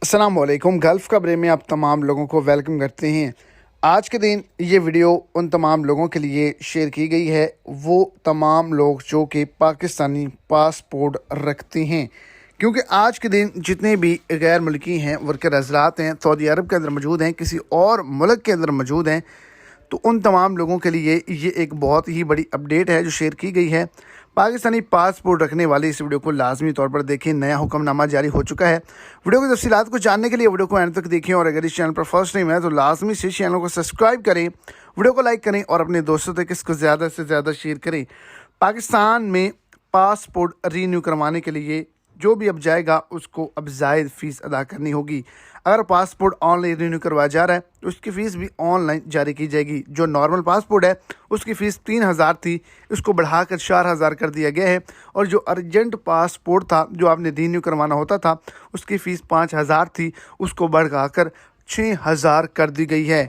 السلام علیکم۔ گلف خبریں میں آپ تمام لوگوں کو ویلکم کرتے ہیں۔ آج کے دن یہ ویڈیو ان تمام لوگوں کے لیے شیئر کی گئی ہے، وہ تمام لوگ جو کہ پاکستانی پاسپورٹ رکھتے ہیں، کیونکہ آج کے دن جتنے بھی غیر ملکی ہیں ورکر حضرات ہیں، سعودی عرب کے اندر موجود ہیں، کسی اور ملک کے اندر موجود ہیں، تو ان تمام لوگوں کے لیے یہ ایک بہت ہی بڑی اپڈیٹ ہے جو شیئر کی گئی ہے۔ پاکستانی پاسپورٹ رکھنے والے اس ویڈیو کو لازمی طور پر دیکھیں، نیا حکم نامہ جاری ہو چکا ہے۔ ویڈیو کی تفصیلات کو جاننے کے لیے ویڈیو کو اینڈ تک دیکھیں، اور اگر اس چینل پر فرسٹ ٹائم ہے تو لازمی سے چینل کو سبسکرائب کریں، ویڈیو کو لائک کریں اور اپنے دوستوں تک اس کو زیادہ سے زیادہ شیئر کریں۔ پاکستان میں پاسپورٹ رینیو کروانے کے لیے جو بھی اب جائے گا اس کو اب زائد فیس ادا کرنی ہوگی۔ اگر پاسپورٹ آن لائن رینیو کروایا جا رہا ہے تو اس کی فیس بھی آن لائن جاری کی جائے گی۔ جو نارمل پاسپورٹ ہے اس کی فیس 3000 تھی، اس کو بڑھا کر 4000 کر دیا گیا ہے، اور جو ارجنٹ پاسپورٹ تھا جو آپ نے رینیو کروانا ہوتا تھا اس کی فیس 5000 تھی، اس کو بڑھا کر 6000 کر دی گئی ہے۔